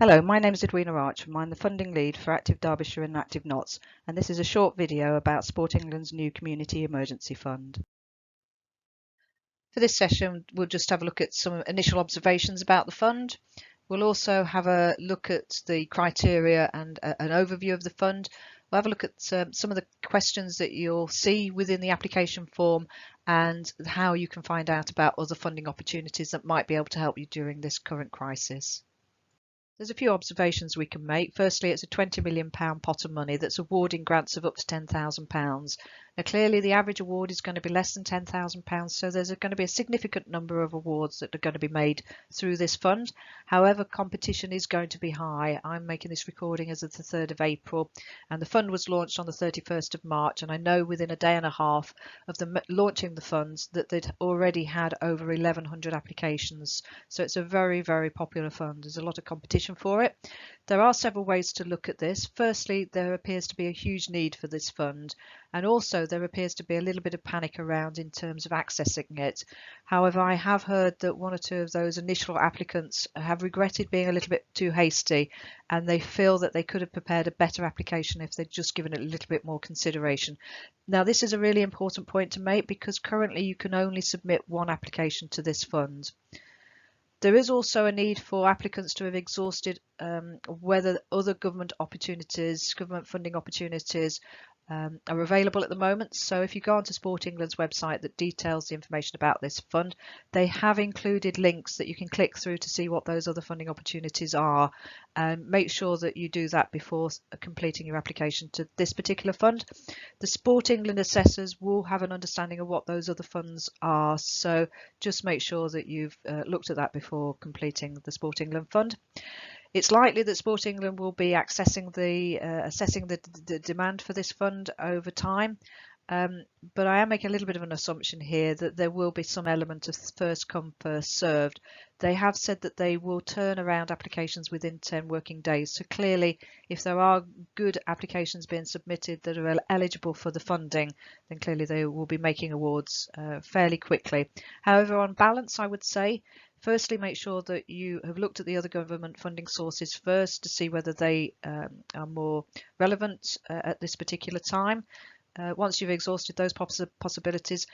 Hello, my name is Edwina Archer. I'm the funding lead for Active Derbyshire and Active Notts, and this is a short video about Sport England's new Community Emergency Fund. For this session, we'll just have a look at some initial observations about the fund. We'll also have a look at the criteria and an overview of the fund. We'll have a look at some of the questions that you'll see within the application form and how you can find out about other funding opportunities that might be able to help you during this current crisis. There's a few observations we can make. Firstly, it's a £20 million pot of money that's awarding grants of up to £10,000. Now, clearly the average award is going to be less than £10,000, so there's going to be a significant number of awards that are going to be made through this fund. However, competition is going to be high. I'm making this recording as of the 3rd of April, and the fund was launched on the 31st of March, and I know within a day and a half of them launching the funds that they'd already had over 1,100 applications. So it's a very, very popular fund. There's a lot of competition for it. There are several ways to look at this. Firstly, there appears to be a huge need for this fund, and also there appears to be a little bit of panic around in terms of accessing it. However, I have heard that one or two of those initial applicants have regretted being a little bit too hasty, and they feel that they could have prepared a better application if they'd just given it a little bit more consideration. Now, this is a really important point to make because currently you can only submit one application to this fund. There is also a need for applicants to have exhausted whether other government funding opportunities are available at the moment. So if you go onto Sport England's website that details the information about this fund, they have included links that you can click through to see what those other funding opportunities are. Make sure that you do that before completing your application to this particular fund. The Sport England assessors will have an understanding of what those other funds are, so just make sure that you've looked at that before completing the Sport England fund. It's likely that Sport England will be assessing the demand for this fund over time, but I am making a little bit of an assumption here that there will be some element of first come, first served. They have said that they will turn around applications within 10 working days. So clearly, if there are good applications being submitted that are eligible for the funding, then clearly they will be making awards fairly quickly. However, on balance, I would say, firstly, make sure that you have looked at the other government funding sources first to see whether they are more relevant at this particular time. Once you've exhausted those possibilities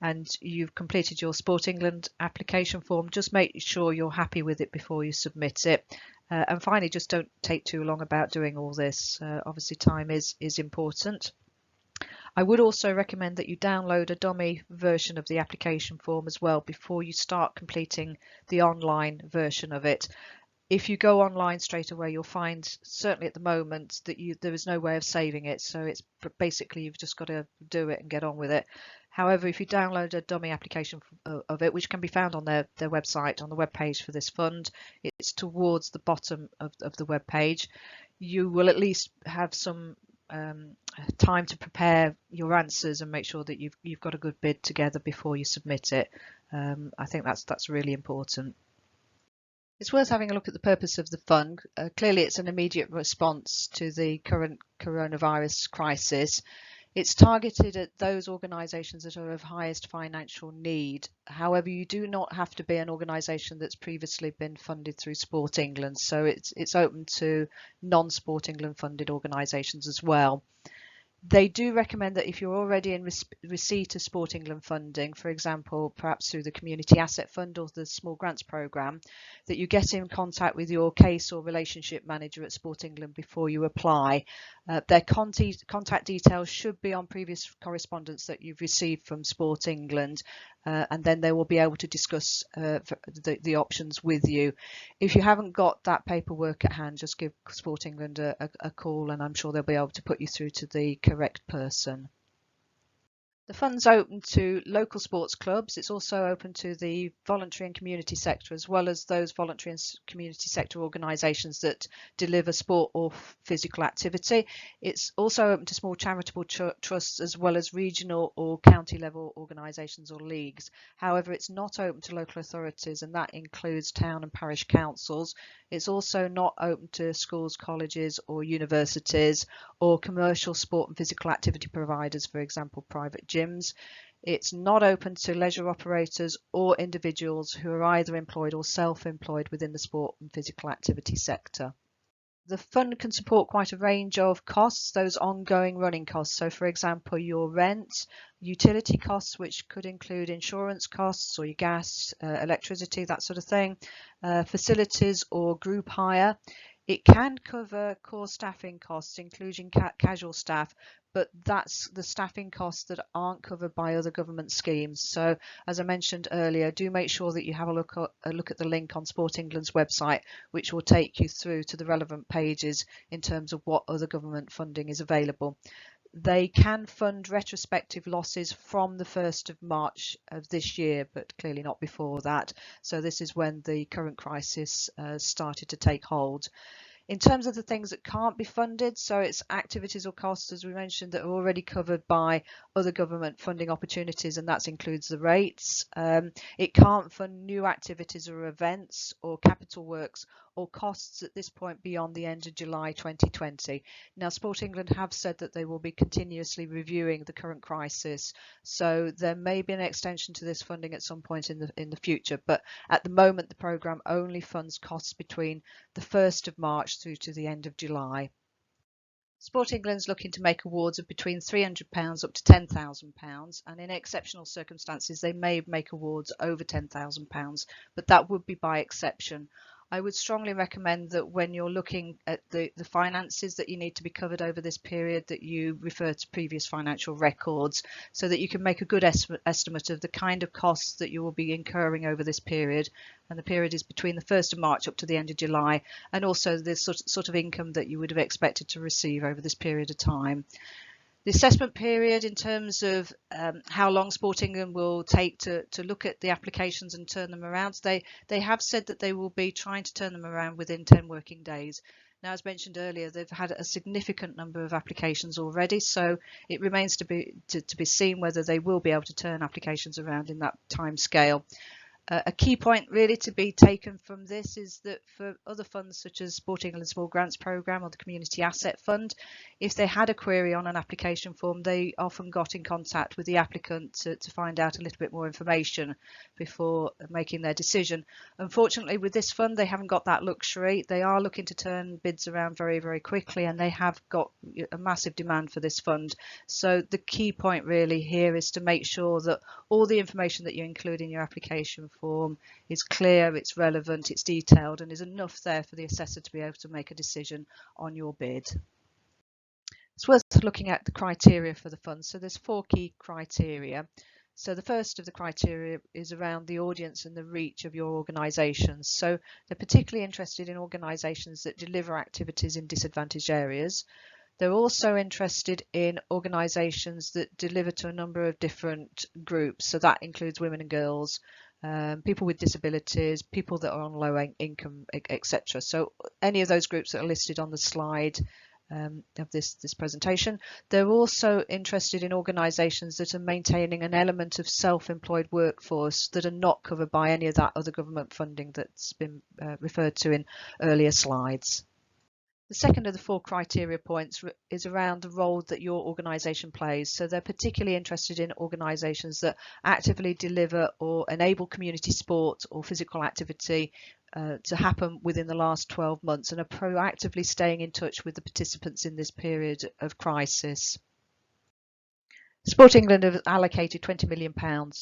and you've completed your Sport England application form, just make sure you're happy with it before you submit it. And finally, just don't take too long about doing all this. Obviously, time is important. I would also recommend that you download a dummy version of the application form as well before you start completing the online version of it. If you go online straight away, you'll find, certainly at the moment, that there is no way of saving it. So it's basically you've just got to do it and get on with it. However, if you download a dummy application of it, which can be found on their website, on the web page for this fund, it's towards the bottom of the web page, you will at least have some time to prepare your answers and make sure that you've got a good bid together before you submit it. I think that's really important. It's worth having a look at the purpose of the fund. Clearly, it's an immediate response to the current coronavirus crisis. It's targeted at those organisations that are of highest financial need. However, you do not have to be an organisation that's previously been funded through Sport England, so it's open to non-Sport England funded organisations as well. They do recommend that if you're already in receipt of Sport England funding, for example, perhaps through the Community Asset Fund or the Small Grants Programme, that you get in contact with your case or relationship manager at Sport England before you apply. Their contact details should be on previous correspondence that you've received from Sport England, and then they will be able to discuss the options with you. If you haven't got that paperwork at hand, just give Sport England a call and I'm sure they'll be able to put you through to the correct person. The fund's open to local sports clubs. It's also open to the voluntary and community sector, as well as those voluntary and community sector organisations that deliver sport or physical activity. It's also open to small charitable trusts, as well as regional or county level organisations or leagues. However, it's not open to local authorities, and that includes town and parish councils. It's also not open to schools, colleges or universities or commercial sport and physical activity providers, for example, private gyms. It's not open to leisure operators or individuals who are either employed or self-employed within the sport and physical activity sector. The fund can support quite a range of costs, those ongoing running costs. So for example, your rent, utility costs, which could include insurance costs or your gas, electricity, that sort of thing, facilities or group hire. It can cover core staffing costs, including casual staff, but that's the staffing costs that aren't covered by other government schemes. So as I mentioned earlier, do make sure that you have a look at the link on Sport England's website, which will take you through to the relevant pages in terms of what other government funding is available. They can fund retrospective losses from the 1st of March of this year, but clearly not before that. So this is when the current crisis started to take hold. In terms of the things that can't be funded, so it's activities or costs, as we mentioned, that are already covered by other government funding opportunities, and that includes the rates. It can't fund new activities or events or capital works or costs at this point beyond the end of July 2020. Now, Sport England have said that they will be continuously reviewing the current crisis, so there may be an extension to this funding at some point in the future, but at the moment the programme only funds costs between the 1st of March through to the end of July. Sport England's looking to make awards of between £300 up to £10,000, and in exceptional circumstances they may make awards over £10,000, but that would be by exception. I would strongly recommend that when you're looking at the finances that you need to be covered over this period, that you refer to previous financial records so that you can make a good estimate of the kind of costs that you will be incurring over this period. And the period is between the 1st of March up to the end of July, and also the sort of income that you would have expected to receive over this period of time. The assessment period, in terms of how long Sport England will take to look at the applications and turn them around, they have said that they will be trying to turn them around within 10 working days. Now, as mentioned earlier, they've had a significant number of applications already, so it remains to be seen whether they will be able to turn applications around in that time scale. A key point really to be taken from this is that for other funds such as Sport England Small Grants Programme or the Community Asset Fund, if they had a query on an application form, they often got in contact with the applicant to find out a little bit more information before making their decision. Unfortunately, with this fund, they haven't got that luxury. They are looking to turn bids around very, very quickly, and they have got a massive demand for this fund. So the key point really here is to make sure that all the information that you include in your application form is clear, it's relevant, it's detailed, and is enough there for the assessor to be able to make a decision on your bid. It's worth looking at the criteria for the fund. So there's 4 key criteria. So the first of the criteria is around the audience and the reach of your organisations. So they're particularly interested in organisations that deliver activities in disadvantaged areas. They're also interested in organisations that deliver to a number of different groups. So that includes women and girls, people with disabilities, people that are on low income, etc. So any of those groups that are listed on the slide of this presentation. They're also interested in organisations that are maintaining an element of self-employed workforce that are not covered by any of that other government funding that's been referred to in earlier slides. The second of the 4 criteria points is around the role that your organisation plays. So they're particularly interested in organisations that actively deliver or enable community sport or physical activity to happen within the last 12 months and are proactively staying in touch with the participants in this period of crisis. Sport England have allocated £20 million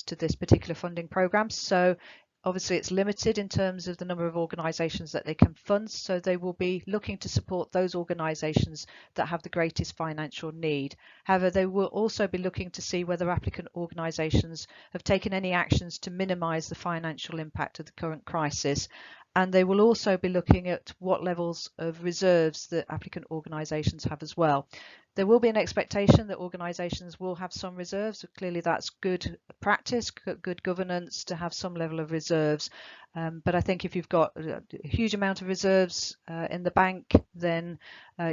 to this particular funding programme, so obviously it's limited in terms of the number of organisations that they can fund, so they will be looking to support those organisations that have the greatest financial need. However, they will also be looking to see whether applicant organisations have taken any actions to minimise the financial impact of the current crisis, and they will also be looking at what levels of reserves the applicant organisations have as well. There will be an expectation that organisations will have some reserves. So clearly that's good practice, good governance to have some level of reserves. But I think if you've got a huge amount of reserves in the bank, then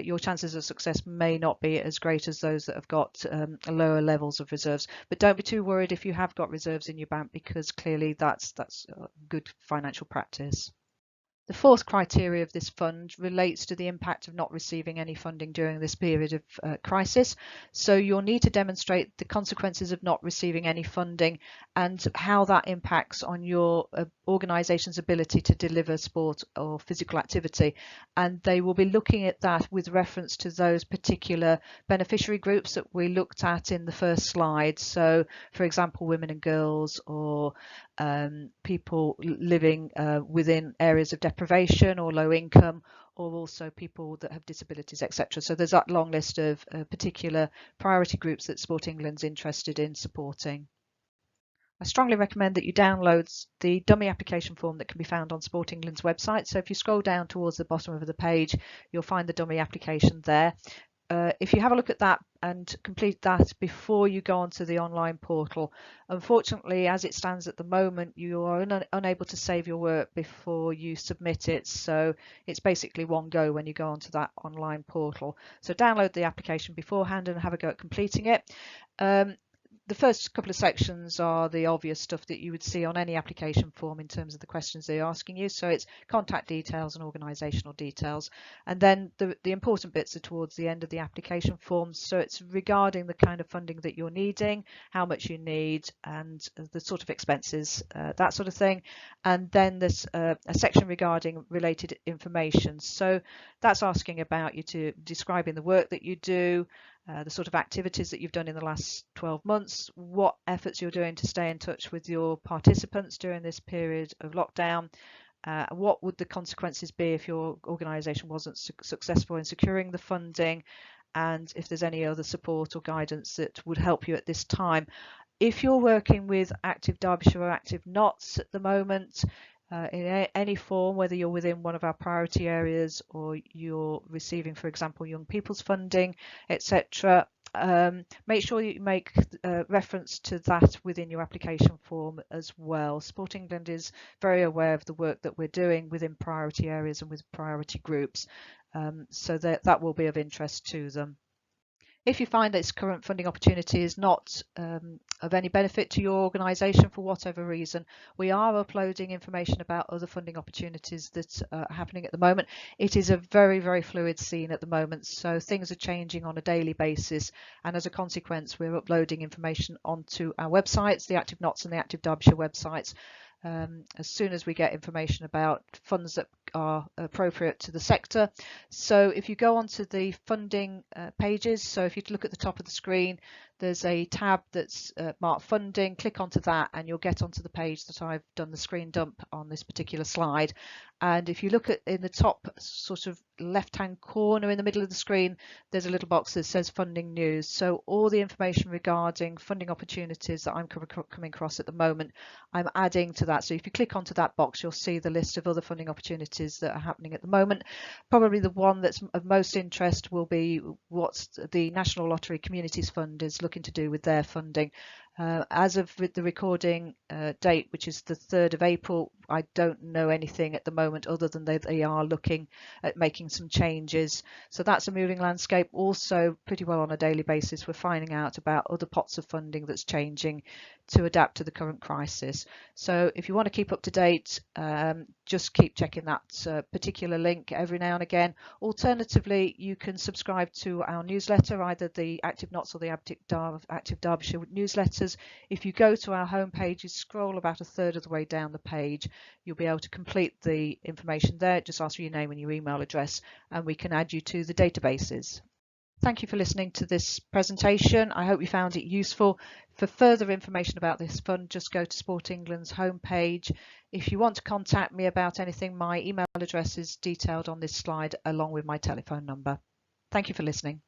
your chances of success may not be as great as those that have got lower levels of reserves. But don't be too worried if you have got reserves in your bank, because clearly that's good financial practice. The fourth criteria of this fund relates to the impact of not receiving any funding during this period of crisis. So you'll need to demonstrate the consequences of not receiving any funding and how that impacts on your organisation's ability to deliver sport or physical activity. And they will be looking at that with reference to those particular beneficiary groups that we looked at in the first slide. So, for example, women and girls, or people living within areas of deprivation or low income, or also people that have disabilities, etc. So there's that long list of particular priority groups that Sport England's interested in supporting. I strongly recommend that you download the dummy application form that can be found on Sport England's website. So if you scroll down towards the bottom of the page, you'll find the dummy application there. If you have a look at that and complete that before you go onto the online portal, unfortunately, as it stands at the moment, you are unable to save your work before you submit it. So it's basically one go when you go onto that online portal. So download the application beforehand and have a go at completing it. The first couple of sections are the obvious stuff that you would see on any application form in terms of the questions they're asking you. So it's contact details and organisational details. And then the important bits are towards the end of the application form. So it's regarding the kind of funding that you're needing, how much you need, and the sort of expenses, that sort of thing. And then there's a section regarding related information. So that's asking about you to describing the work that you do, the sort of activities that you've done in the last 12 months, what efforts you're doing to stay in touch with your participants during this period of lockdown, what would the consequences be if your organisation wasn't successful in securing the funding, and if there's any other support or guidance that would help you at this time. If you're working with Active Derbyshire or Active Notts at the moment, in any form, whether you're within one of our priority areas or you're receiving, for example, young people's funding, etc., make sure you make reference to that within your application form as well. Sport England is very aware of the work that we're doing within priority areas and with priority groups, so that will be of interest to them. If you find that this current funding opportunity is not of any benefit to your organisation for whatever reason, we are uploading information about other funding opportunities that are happening at the moment. It is a very, very fluid scene at the moment, so things are changing on a daily basis, and as a consequence we're uploading information onto our websites, the Active Notts and the Active Derbyshire websites, as soon as we get information about funds that are appropriate to the sector. So if you go onto the funding pages, so if you look at the top of the screen, there's a tab that's marked funding. Click onto that and you'll get onto the page that I've done the screen dump on this particular slide. And if you look at in the top sort of left hand corner in the middle of the screen, there's a little box that says funding news. So all the information regarding funding opportunities that I'm coming across at the moment, I'm adding to that. So if you click onto that box, you'll see the list of other funding opportunities that are happening at the moment. Probably the one that's of most interest will be what the National Lottery Communities Fund is looking to do with their funding. As of the recording date, which is the 3rd of April, I don't know anything at the moment other than they are looking at making some changes. So that's a moving landscape. Also, pretty well on a daily basis, we're finding out about other pots of funding that's changing to adapt to the current crisis. So if you want to keep up to date, just keep checking that particular link every now and again. Alternatively, you can subscribe to our newsletter, either the Active Notts or the Active Derbyshire newsletters. If you go to our homepage, you scroll about a third of the way down the page, you'll be able to complete the information there. It just asks for your name and your email address, and we can add you to the databases. Thank you for listening to this presentation. I hope you found it useful. For further information about this fund, just go to Sport England's homepage. If you want to contact me about anything, my email address is detailed on this slide along with my telephone number. Thank you for listening.